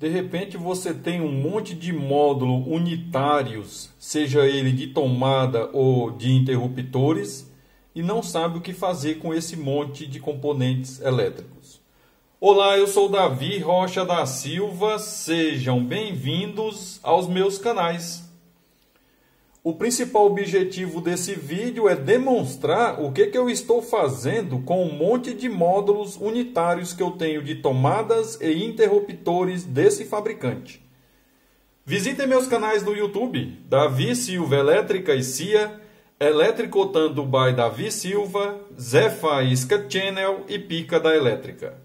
De repente você tem um monte de módulos unitários, seja ele de tomada ou de interruptores, e não sabe o que fazer com esse monte de componentes elétricos. Olá, eu sou Davi Rocha da Silva, sejam bem-vindos aos meus canais. O principal objetivo desse vídeo é demonstrar o que eu estou fazendo com um monte de módulos unitários que eu tenho de tomadas e interruptores desse fabricante. Visitem meus canais no YouTube, Davi Silva Elétrica e CIA, Eletricotando by Davi Silva, Zé Faísca Channel e Pica da Elétrica.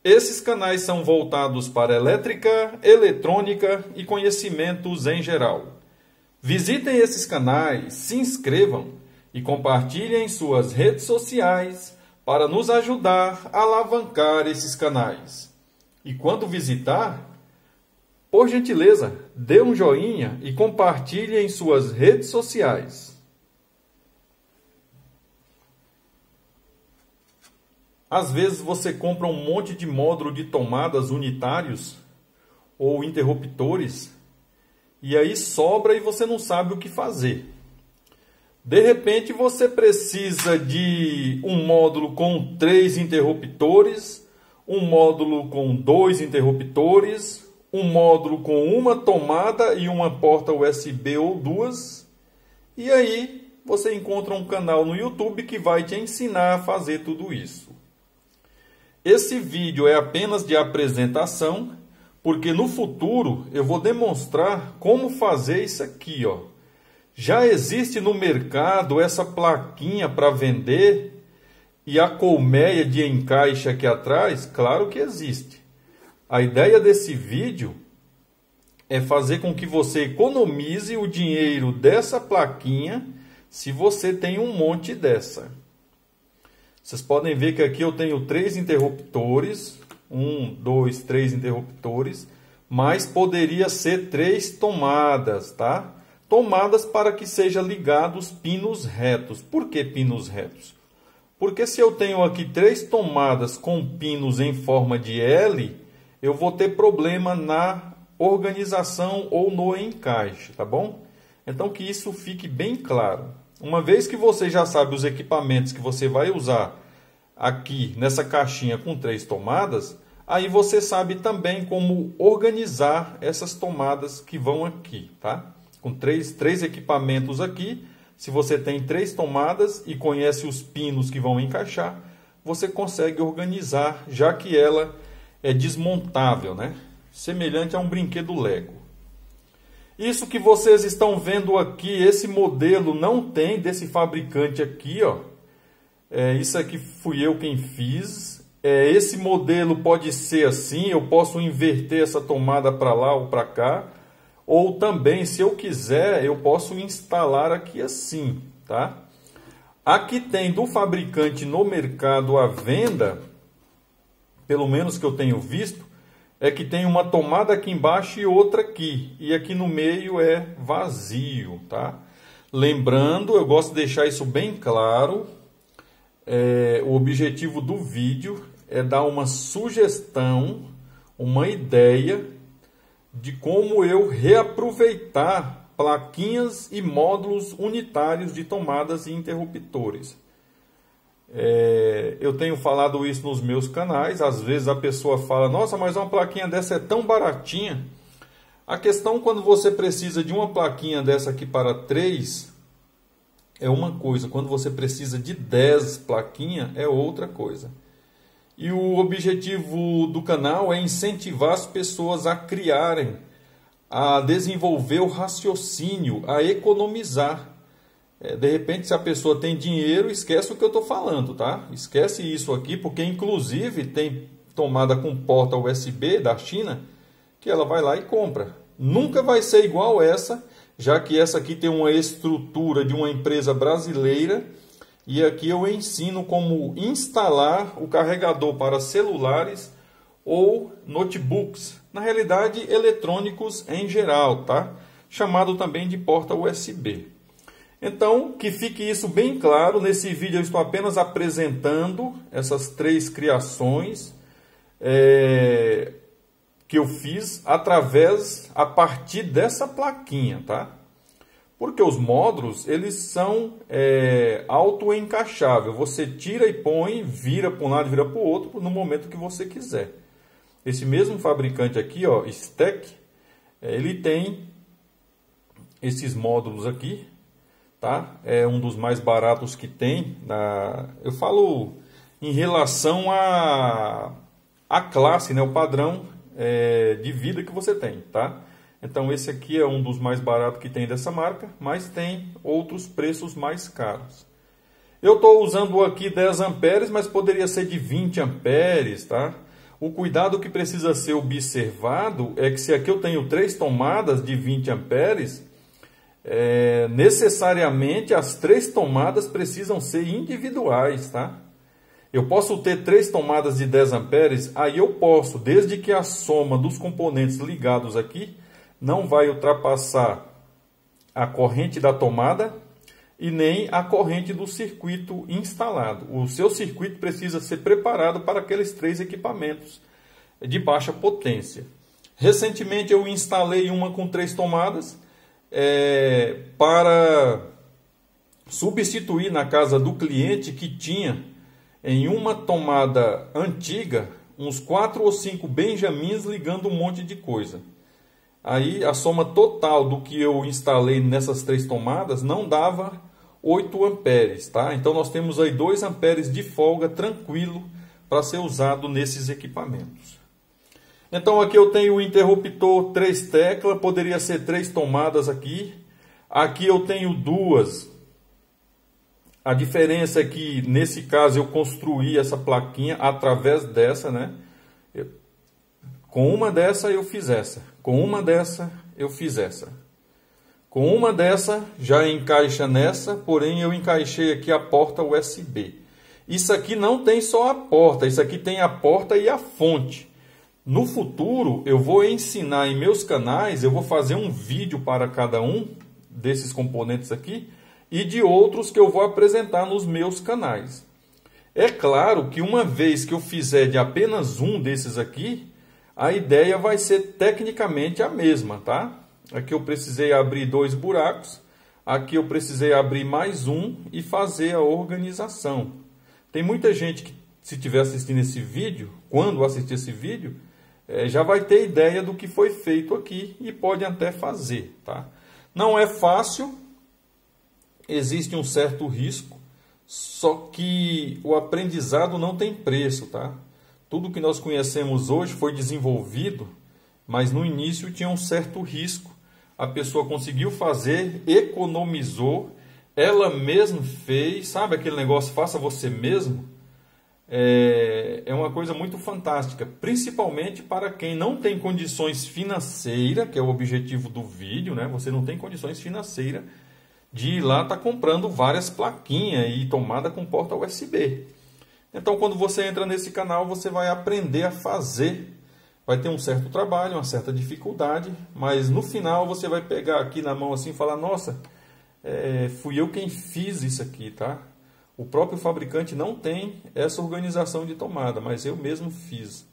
Esses canais são voltados para elétrica, eletrônica e conhecimentos em geral. Visitem esses canais, se inscrevam e compartilhem em suas redes sociais para nos ajudar a alavancar esses canais. E quando visitar, por gentileza, dê um joinha e compartilhe em suas redes sociais. Às vezes você compra um monte de módulo de tomadas unitários ou interruptores e aí sobra e você não sabe o que fazer. De repente você precisa de um módulo com 3 interruptores, um módulo com 2 interruptores, um módulo com uma tomada e uma porta USB ou 2. E aí você encontra um canal no YouTube que vai te ensinar a fazer tudo isso. Esse vídeo é apenas de apresentação, porque no futuro eu vou demonstrar como fazer isso aqui, ó. Já existe no mercado essa plaquinha para vender e a colmeia de encaixe aqui atrás? Claro que existe. A ideia desse vídeo é fazer com que você economize o dinheiro dessa plaquinha se você tem um monte dessa. Vocês podem ver que aqui eu tenho 3 interruptores, 1, 2, 3 interruptores, mas poderia ser 3 tomadas, tá? Tomadas para que sejam ligados pinos retos. Por que pinos retos? Porque se eu tenho aqui 3 tomadas com pinos em forma de L, eu vou ter problema na organização ou no encaixe, tá bom? Então que isso fique bem claro. Uma vez que você já sabe os equipamentos que você vai usar aqui nessa caixinha com 3 tomadas, aí você sabe também como organizar essas tomadas que vão aqui, tá? Com três equipamentos aqui, se você tem 3 tomadas e conhece os pinos que vão encaixar, você consegue organizar, já que ela é desmontável, né? Semelhante a um brinquedo Lego. Isso que vocês estão vendo aqui, esse modelo não tem desse fabricante aqui, ó. Isso aqui fui eu quem fiz. Esse modelo pode ser assim, eu posso inverter essa tomada para lá ou para cá. Ou também, se eu quiser, eu posso instalar aqui assim, tá? Aqui tem do fabricante no mercado à venda, pelo menos que eu tenho visto, é que tem uma tomada aqui embaixo e outra aqui. E aqui no meio é vazio, tá? Lembrando, eu gosto de deixar isso bem claro. O objetivo do vídeo é dar uma sugestão, uma ideia de como eu reaproveitar plaquinhas e módulos unitários de tomadas e interruptores. Eu tenho falado isso nos meus canais. Às vezes a pessoa fala: nossa, mas uma plaquinha dessa é tão baratinha. A questão, quando você precisa de uma plaquinha dessa aqui para 3, é uma coisa. Quando você precisa de 10 plaquinhas, é outra coisa. E o objetivo do canal é incentivar as pessoas a criarem, a desenvolver o raciocínio, a economizar. De repente, se a pessoa tem dinheiro, esquece o que eu estou falando, tá? Esquece isso aqui, porque inclusive tem tomada com porta USB da China, que ela vai lá e compra. Nunca vai ser igual essa, já que essa aqui tem uma estrutura de uma empresa brasileira, e aqui eu ensino como instalar o carregador para celulares ou notebooks, na realidade eletrônicos em geral, tá? Chamado também de porta USB. Então, que fique isso bem claro, nesse vídeo eu estou apenas apresentando essas 3 criações, que eu fiz a partir dessa plaquinha, tá? Porque os módulos, eles são auto-encaixáveis. Você tira e põe, vira para um lado e vira para o outro no momento que você quiser. Esse mesmo fabricante aqui, ó, Stack, ele tem esses módulos aqui, tá? É um dos mais baratos que tem. Eu falo em relação à classe, né? O padrão de vida que você tem, tá? Então esse aqui é um dos mais baratos que tem dessa marca, mas tem outros preços mais caros. Eu estou usando aqui 10 amperes, mas poderia ser de 20 amperes, tá? O cuidado que precisa ser observado é que se aqui eu tenho 3 tomadas de 20 amperes, necessariamente as 3 tomadas precisam ser individuais, tá? Eu posso ter 3 tomadas de 10 amperes, aí eu posso, desde que a soma dos componentes ligados aqui não vai ultrapassar a corrente da tomada e nem a corrente do circuito instalado. O seu circuito precisa ser preparado para aqueles 3 equipamentos de baixa potência. Recentemente eu instalei uma com 3 tomadas para substituir na casa do cliente que tinha em uma tomada antiga uns 4 ou 5 benjamins ligando um monte de coisa. Aí a soma total do que eu instalei nessas 3 tomadas não dava 8 amperes, tá? Então nós temos aí 2 amperes de folga tranquilo para ser usado nesses equipamentos. Então aqui eu tenho o interruptor 3 teclas, poderia ser 3 tomadas aqui. Aqui eu tenho 2. A diferença é que nesse caso eu construí essa plaquinha através dessa, né? Com uma dessa eu fiz essa. Com uma dessa eu fiz essa. Com uma dessa já encaixa nessa, porém eu encaixei aqui a porta USB. Isso aqui não tem só a porta, isso aqui tem a porta e a fonte. No futuro eu vou ensinar em meus canais, eu vou fazer um vídeo para cada um desses componentes aqui e de outros que eu vou apresentar nos meus canais. É claro que uma vez que eu fizer de apenas um desses aqui, a ideia vai ser tecnicamente a mesma, tá? Aqui eu precisei abrir 2 buracos, aqui eu precisei abrir mais um e fazer a organização. Tem muita gente que, se estiver assistindo esse vídeo, quando assistir esse vídeo, já vai ter ideia do que foi feito aqui e pode até fazer, tá? Não é fácil, existe um certo risco, só que o aprendizado não tem preço, tá? Tudo que nós conhecemos hoje foi desenvolvido, mas no início tinha um certo risco. A pessoa conseguiu fazer, economizou, ela mesma fez, sabe aquele negócio, faça você mesmo? É uma coisa muito fantástica, principalmente para quem não tem condições financeiras, que é o objetivo do vídeo, né? Você não tem condições financeiras de ir lá estar comprando várias plaquinhas e tomada com porta USB. Então, quando você entra nesse canal, você vai aprender a fazer. Vai ter um certo trabalho, uma certa dificuldade, mas no final você vai pegar aqui na mão assim e falar, nossa, fui eu quem fiz isso aqui, tá? O próprio fabricante não tem essa organização de tomada, mas eu mesmo fiz.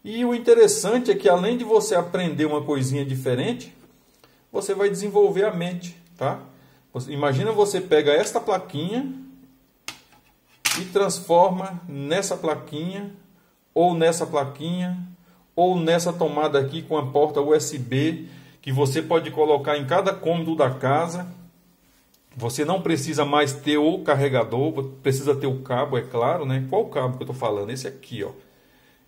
E o interessante é que além de você aprender uma coisinha diferente, você vai desenvolver a mente, tá? Imagina você pega esta plaquinha e transforma nessa plaquinha, ou nessa plaquinha, ou nessa tomada aqui com a porta USB, que você pode colocar em cada cômodo da casa. Você não precisa mais ter o carregador, precisa ter o cabo, é claro, né? Qual cabo que eu estou falando? Esse aqui, ó.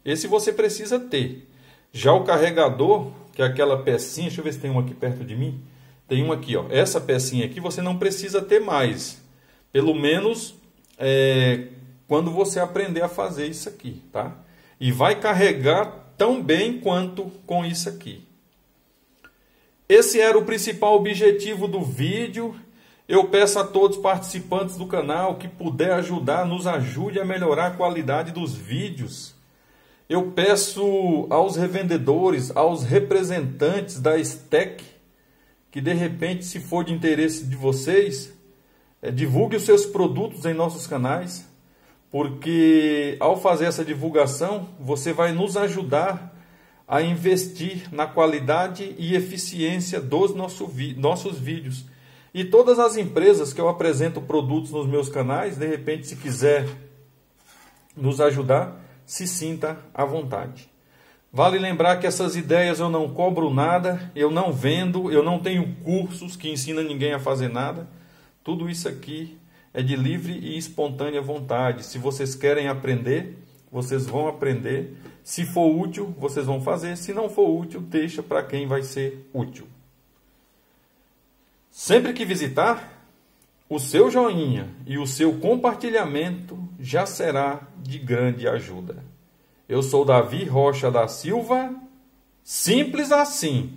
Esse você precisa ter. Já o carregador, que é aquela pecinha, deixa eu ver se tem um aqui perto de mim. Tem um aqui, ó. Essa pecinha aqui você não precisa ter mais. Pelo menos quando você aprender a fazer isso aqui, tá? E vai carregar tão bem quanto com isso aqui. Esse era o principal objetivo do vídeo. Eu peço a todos os participantes do canal que puder ajudar, nos ajude a melhorar a qualidade dos vídeos. Eu peço aos revendedores, aos representantes da Stack, que de repente, se for de interesse de vocês, divulgue os seus produtos em nossos canais, porque ao fazer essa divulgação, você vai nos ajudar a investir na qualidade e eficiência dos nossos vídeos. E todas as empresas que eu apresento produtos nos meus canais, de repente, se quiser nos ajudar, se sinta à vontade. Vale lembrar que essas ideias eu não cobro nada, eu não vendo, eu não tenho cursos que ensinam ninguém a fazer nada. Tudo isso aqui é de livre e espontânea vontade. Se vocês querem aprender, vocês vão aprender. Se for útil, vocês vão fazer. Se não for útil, deixa para quem vai ser útil. Sempre que visitar, o seu joinha e o seu compartilhamento já será de grande ajuda. Eu sou Davi Rocha da Silva, simples assim.